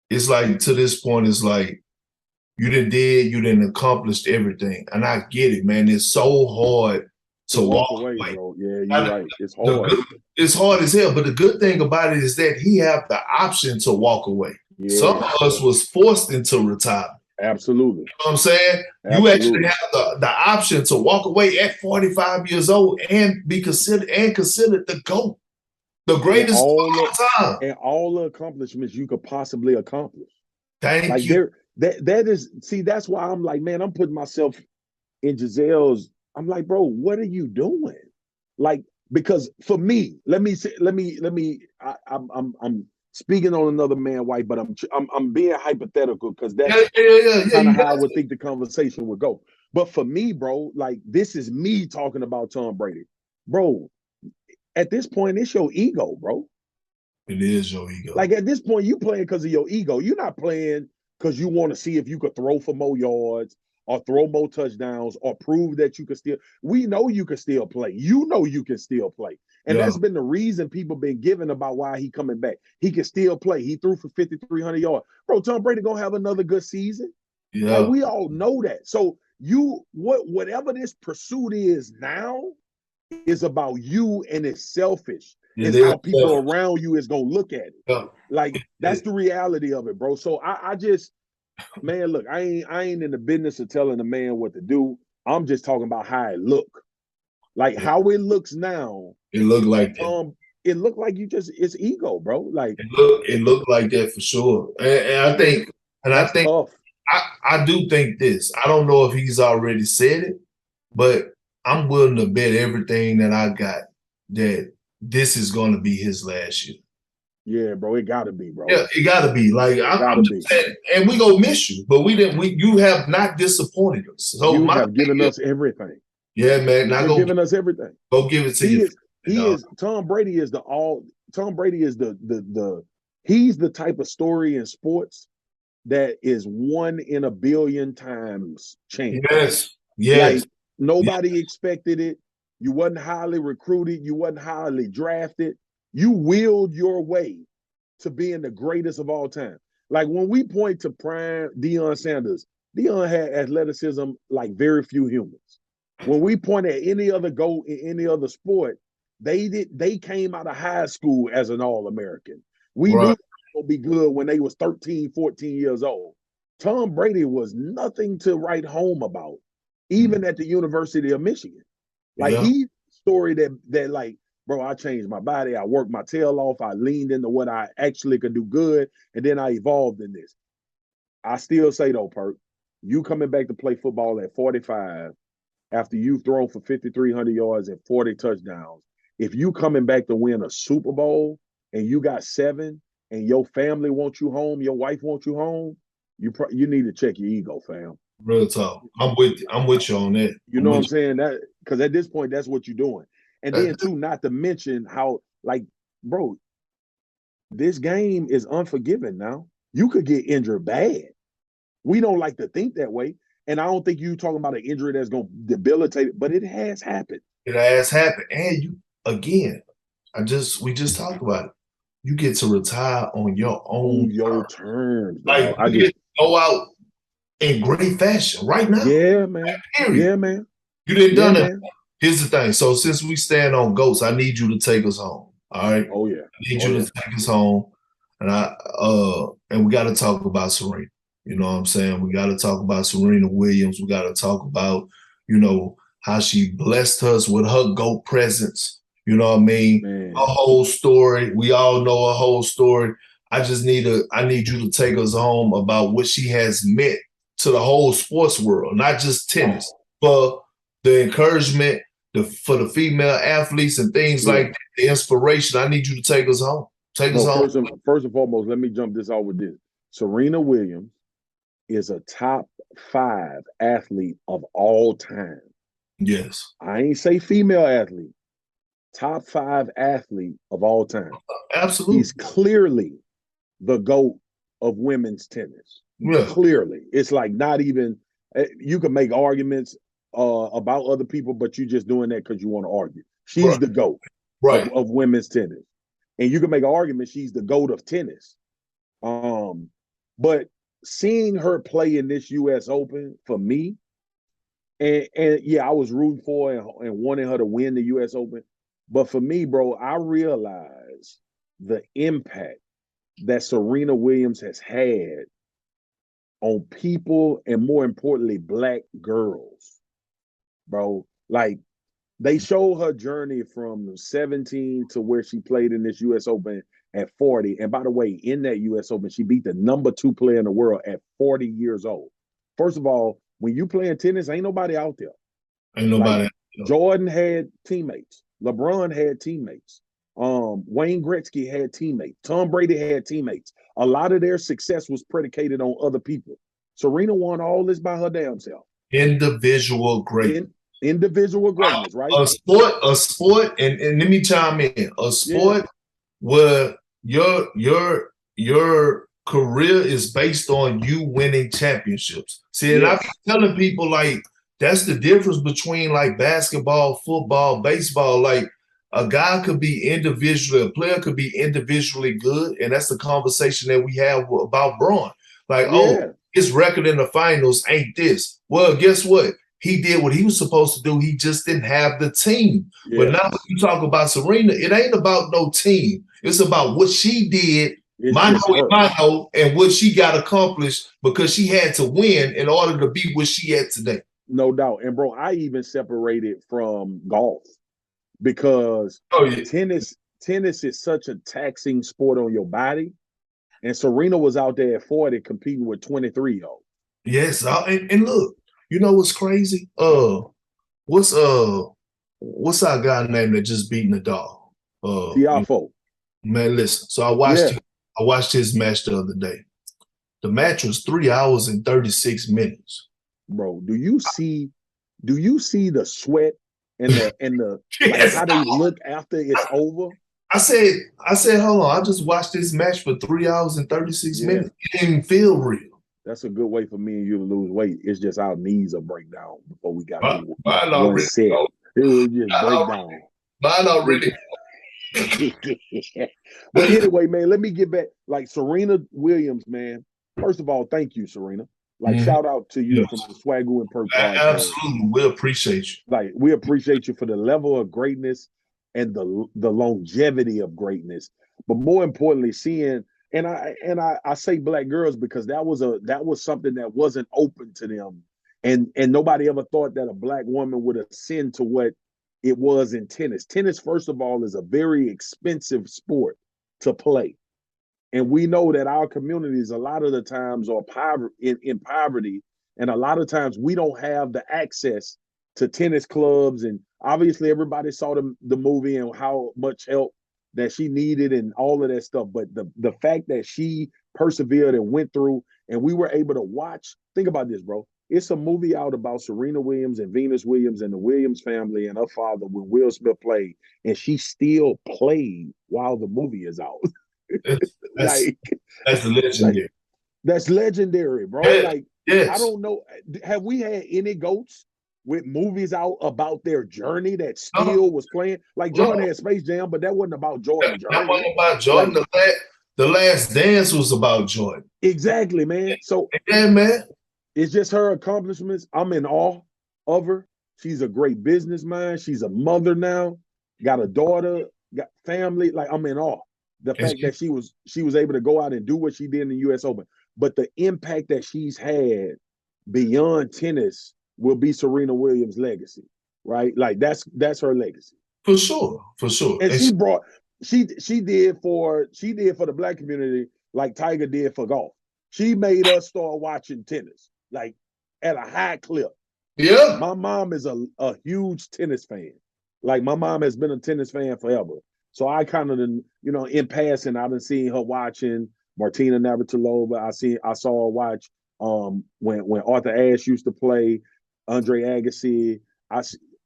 It's like, to this point, it's like, you didn't accomplish everything. And I get it, man. It's so hard to walk away. Bro. Yeah, you're right. It's hard. It's hard as hell. But the good thing about it is that he have the option to walk away. Yeah. Some of us was forced into retirement. Absolutely. You know what I'm saying? Absolutely. You actually have the option to walk away at 45 years old and be considered the GOAT. The greatest of all time. And all the accomplishments you could possibly accomplish. Thank you. That is, see, that's why I'm like, man, I'm putting myself in Giselle's. I'm like, bro, what are you doing? Like, because for me, I'm speaking on another man's wife, but I'm being hypothetical because that's kind of how I would think the conversation would go. But for me, bro, like, this is me talking about Tom Brady. Bro, at this point, it's your ego, bro. It is your ego. Like, at this point, you playing because of your ego. You're not playing because you want to see if you could throw for more yards or throw more touchdowns or prove that you can still. We know you can still play. You know you can still play. And that's been the reason people been giving about why he coming back. He can still play. He threw for 5,300 yards. Bro, Tom Brady going to have another good season. Yeah. Like, we all know that. So whatever this pursuit is now is about you, and it's selfish. It's how people around you is going to look at it. Yeah. Like, that's the reality of it, bro. So I just, man, look, I ain't in the business of telling a man what to do. I'm just talking about how it look. Like, how it looks now. It looked like it looked like it's ego, bro. Like, it looked like that for sure. And I think tough. I do think this. I don't know if he's already said it, but I'm willing to bet everything that I got that this is going to be his last year. Yeah, bro, it gotta be, bro. Yeah, it gotta be. Like, I'm just saying, and we gonna miss you, but you have not disappointed us. So you have given us everything. Yeah, man. Now giving us everything. Go give it to you. Tom Brady is he's the type of story in sports that is 1 in a billion times chance. Yes. Like, nobody expected it. You wasn't highly recruited. You wasn't highly drafted. You willed your way to being the greatest of all time. Like, when we point to prime Deion Sanders, Deion had athleticism like very few humans. When we point at any other GOAT in any other sport, they came out of high school as an All-American. We knew they were going to be good when they was 13, 14 years old. Tom Brady was nothing to write home about, even at the University of Michigan. Like, he's a story that like, bro, I changed my body. I worked my tail off. I leaned into what I actually could do good. And then I evolved in this. I still say, though, Perk, you coming back to play football at 45 after you've thrown for 5,300 yards and 40 touchdowns, if you coming back to win a Super Bowl and you got 7 and your family wants you home, your wife wants you home, you need to check your ego, fam. Real talk. I'm with you on that. You know what I'm saying? That because at this point, that's what you're doing. And then too, not to mention how, like, bro, this game is unforgiving now. You could get injured bad. We don't like to think that way. And I don't think you talking about an injury that's going to debilitate it, but it has happened. It has happened. And you, again, we just talked about it. You get to retire on your own terms. Like, you get to go out in great fashion right now. Yeah, man. Yeah, man. You didn't done it. Here's the thing. So since we stand on GOATs, I need you to take us home. All right. Oh, yeah. I need you to take us home. And we got to talk about Serena. You know what I'm saying? We got to talk about Serena Williams. We got to talk about, how she blessed us with her GOAT presence. You know what I mean? Man. Her whole story. We all know her whole story. I need you to take us home about what she has meant to the whole sports world, not just tennis, but the encouragement for the female athletes and things like that, the inspiration. I need you to take us home. Take us home. First and foremost, let me jump this off with this. Serena Williams is a top 5 athlete of all time. Yes. I ain't say female athlete. Top 5 athlete of all time. Absolutely. He's clearly the GOAT of women's tennis. Yeah. Clearly. It's like not even, you can make arguments about other people, but you're just doing that because you want to argue. She's the GOAT of women's tennis. And you can make an argument she's the GOAT of tennis. But seeing her play in this U.S. Open for me, and yeah, I was rooting for her and wanting her to win the U.S. Open. But for me, bro, I realized the impact that Serena Williams has had on people and, more importantly, Black girls, bro. Like, they show her journey from 17 to where she played in this U.S. Open at 40. And by the way, in that U.S. Open, she beat the number 2 player in the world at 40 years old. First of all, when you playing tennis, ain't nobody out there. Ain't nobody. Like, Jordan had teammates. LeBron had teammates. Wayne Gretzky had teammates. Tom Brady had teammates. A lot of their success was predicated on other people. Serena won all this by her damn self. Individual greatness. Individual greatness, right? A sport, and let me chime in. A sport where your career is based on you winning championships. See, and I'm telling people, like, that's the difference between like basketball, football, baseball. Like, a guy could be individually, a player could be individually good, and that's the conversation that we have about Braun. Like, oh, his record in the finals ain't this. Well, guess what? He did what he was supposed to do. He just didn't have the team. Yeah. But now when you talk about Serena, it ain't about no team. It's about what she did, and what she got accomplished because she had to win in order to be what she had today. No doubt. And, bro, I even separated from golf because tennis is such a taxing sport on your body. And Serena was out there at 40 competing with 23-year-olds. Yes. And look, you know what's crazy? What's our guy name that just beat Nadal? Tiafoe. Man, listen. So I watched his match the other day. The match was 3 hours and 36 minutes. Bro, do you see the sweat and the like how they look after it's over? I said, hold on. I just watched this match for 3 hours and 36 minutes. It didn't even feel real. That's a good way for me and you to lose weight. It's just our knees will break down before we got one set. It will just break down. Mine already. But anyway, man, let me get back. Like, Serena Williams, man. First of all, thank you, Serena. Like, shout out to you from the Swagu and Perk Podcast. Absolutely. We appreciate you. Like, we appreciate you for the level of greatness and the longevity of greatness. But more importantly, seeing, and I say Black girls because that was something that wasn't open to them. And nobody ever thought that a Black woman would ascend to what it was in tennis. Tennis, first of all, is a very expensive sport to play. And we know that our communities a lot of the times are in poverty. And a lot of times we don't have the access to tennis clubs. And obviously everybody saw the movie and how much help that she needed and all of that stuff. But the fact that she persevered and went through and we were able to watch, think about this, bro. It's a movie out about Serena Williams and Venus Williams and the Williams family and her father when Will Smith played. And she still played while the movie is out. That's legendary. Like, that's legendary, bro. I don't know. Have we had any GOATs with movies out about their journey that still was playing? Like, Jordan had Space Jam, but that wasn't about Jordan. That wasn't about Jordan. Like, the Last Dance was about Jordan. Exactly, man. So, man, it's just her accomplishments. I'm in awe of her. She's a great businessman. She's a mother now. Got a daughter. Got family. Like, I'm in awe. The fact that she was able to go out and do what she did in the U.S. Open. But the impact that she's had beyond tennis will be Serena Williams' legacy, right? Like, that's her legacy. For sure. And she did for the Black community like Tiger did for golf. She made us start watching tennis, like, at a high clip. Yeah. My mom is a huge tennis fan. Like, my mom has been a tennis fan forever. So I kind of, in passing, I've been seeing her watching, Martina Navratilova. I saw her watch when Arthur Ashe used to play, Andre Agassi.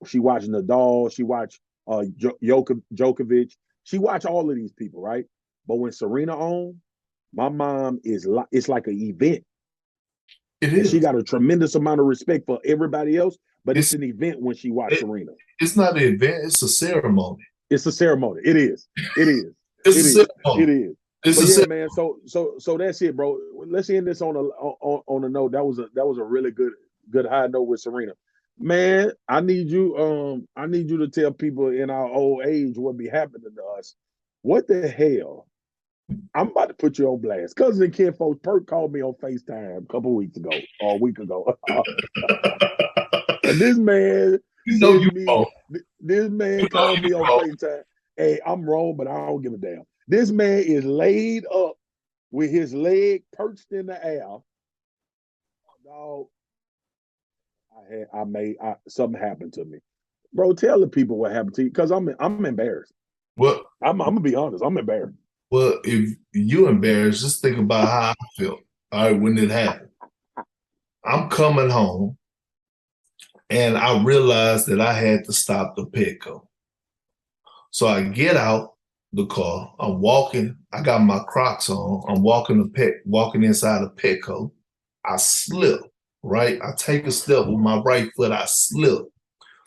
She watched Nadal. She watched Djokovic. She watched all of these people, right? But when Serena on, my mom it's like an event. It is. She got a tremendous amount of respect for everybody else, but it's an event when she watched Serena. It's not an event, it's a ceremony. It's a ceremony. It is. It is. It's a ceremony. It is. It's but a man. So that's it, bro. Let's end this on a note. That was a really good high note with Serena. Man, I need you to tell people in our old age what be happening to us. What the hell? I'm about to put you on blast. Cousin Ken folks, Perk called me on FaceTime a couple weeks ago, or a week ago. And this man, this man called me on FaceTime. Hey, I'm wrong, but I don't give a damn. This man is laid up with his leg perched in the air. Dog, something happened to me. Bro, tell the people what happened to you, because I'm embarrassed. Well, I'm gonna be honest, I'm embarrassed. Well, if you embarrassed, just think about how I felt. All right, when it happened. I'm coming home and I realized that I had to stop the Petco. So I get out the car, I'm walking, I got my Crocs on, I'm walking inside the Petco. I slip, right? I take a step with my right foot, I slip.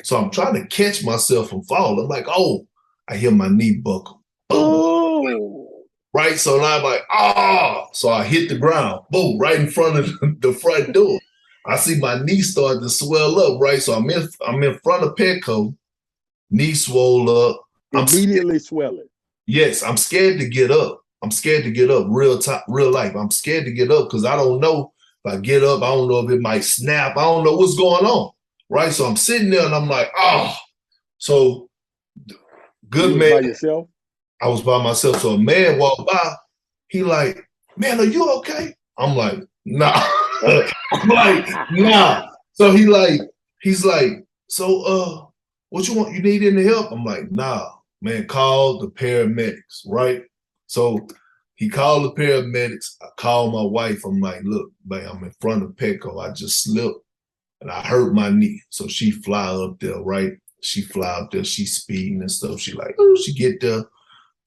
So I'm trying to catch myself from falling. I'm like, oh, I hear my knee buckle. Boom. Right? So now I'm like, so I hit the ground, boom, right in front of the front door. I see my knee start to swell up, right? So I'm in front of Petco, knee swole up. Immediately swelling. Yes, I'm scared to get up. I'm scared to get up, real life. I'm scared to get up because I don't know if I get up, I don't know if it might snap. I don't know what's going on, right? So I'm sitting there and I'm like, So good man. By yourself? I was by myself. So a man walked by. He like, man, are you okay? I'm like, nah. I'm like, nah. So he's like, so what you want? You need any help? I'm like, nah, man, call the paramedics, right? So he called the paramedics. I called my wife. I'm like, look, man, I'm in front of Petco. I just slipped and I hurt my knee. So she fly up there, right? She fly up there. She's speeding and stuff. She like, she get there.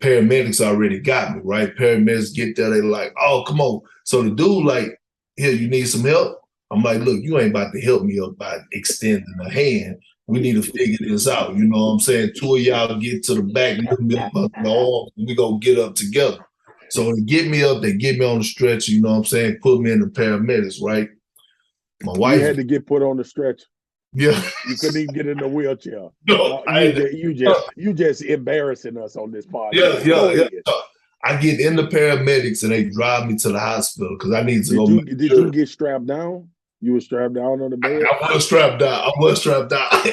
Paramedics already got me, right? Paramedics get there, they like, oh, come on. So the dude like, here, you need some help? I'm like, look, you ain't about to help me up by extending a hand. We need to figure this out. You know what I'm saying? Two of y'all get to the back of the arm, and we gonna get up together. So to get me up, they get me on the stretcher, you know what I'm saying? Put me in the paramedics, right? My wife had to get put on the stretcher. Yeah. You couldn't even get in the wheelchair. No, you just embarrassing us on this podcast. Yeah. I get in the paramedics and they drive me to the hospital because I need to go. Did you get strapped down? You were strapped down on the bed? I was strapped down.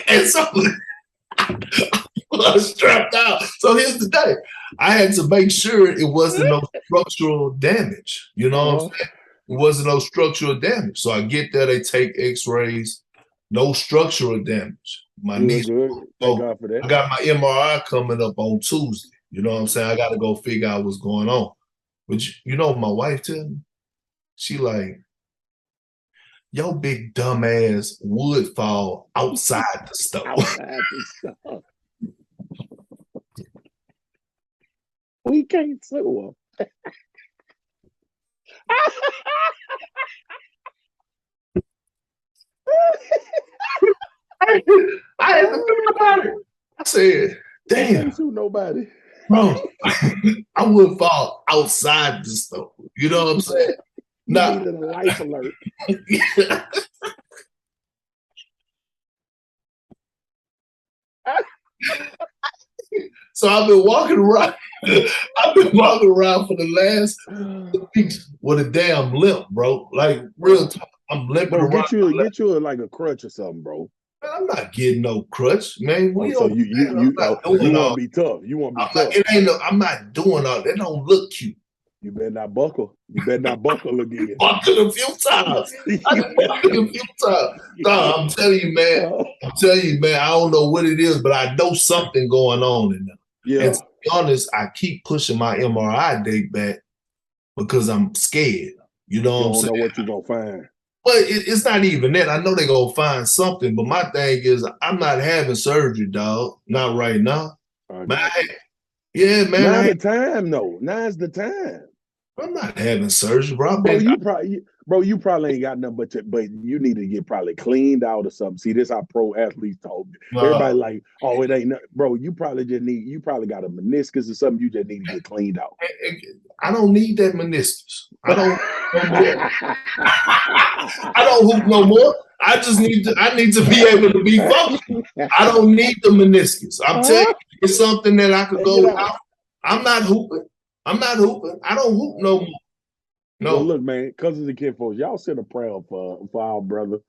And so I was strapped down. So here's the thing. I had to make sure it wasn't no structural damage. You know what I'm saying? It wasn't no structural damage. So I get there, they take x-rays. No structural damage. My knees. Thank God for that. I got my MRI coming up on Tuesday. You know what I'm saying? I got to go figure out what's going on. But you know what my wife tell me? She like, your big dumb ass would fall outside the stove. Outside the stove. We can't sue her. I had to think about it. I said, damn. I can't sue nobody. Bro, I would fall outside the stove. You know what I'm saying? You needed a life alert. So I've been walking around. For the last weeks with a damn limp, bro. Like real time. I'm limping around. Get you like a crutch or something, bro. Man, I'm not getting no crutch, man. So you want to be tough. You want to be tough. I'm not doing all that. That don't look cute. You better not buckle. You better not buckle again. Buckle a few times. No, I'm telling you, man. I don't know what it is, but I know something going on in there. Yeah. And to be honest, I keep pushing my MRI date back because I'm scared. You know what I'm saying? You don't know what you're gonna find. But it's not even that. I know they're gonna find something, but my thing is I'm not having surgery, dog. Not right now. Man, yeah, man. Now's the time, though. Now's the time. I'm not having surgery, bro. You probably ain't got nothing but you need to get probably cleaned out or something. See, this how pro athletes talk. Everybody like, oh, it ain't nothing. Bro, you probably got a meniscus or something. You just need to get cleaned out. I don't need that meniscus. I don't hoop no more. I need to be able to be functional. I don't need the meniscus. I'm telling you, it's something that I could go out. I'm not hooping. I don't hoop no more. No. Well, look, man, cousins and kinfolks, y'all send a prayer for our brother,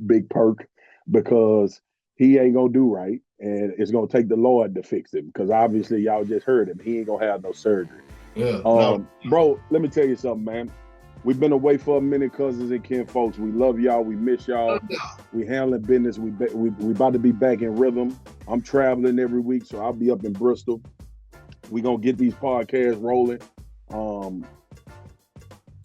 Big Perk, because he ain't gonna do right, and it's gonna take the Lord to fix him. Because obviously, y'all just heard him; he ain't gonna have no surgery. Yeah. Bro, let me tell you something, man. We've been away for a minute, cousins and kinfolks. We love y'all. We miss y'all. We handling business. We about to be back in rhythm. I'm traveling every week, so I'll be up in Bristol. We gonna get these podcasts rolling.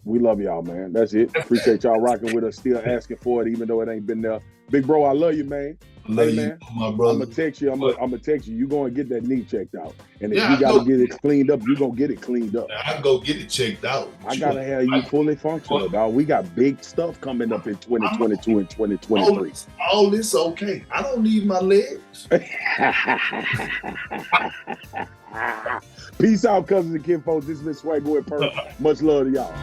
We love y'all, man. That's it. Appreciate y'all rocking with us. Still asking for it, even though it ain't been there. Big bro, I love you, man. Love you, man. My brother. I'm gonna text you. I'm gonna text you. You gonna get that knee checked out, and if you gotta get it cleaned up, you gonna get it cleaned up. I go get it checked out. I gotta have you fully functional, dog. We got big stuff coming up in 2022 and 2023. All this okay. I don't need my legs. Peace out, cousins and kinfolks. This has been Swagu and Perk. Much love to y'all.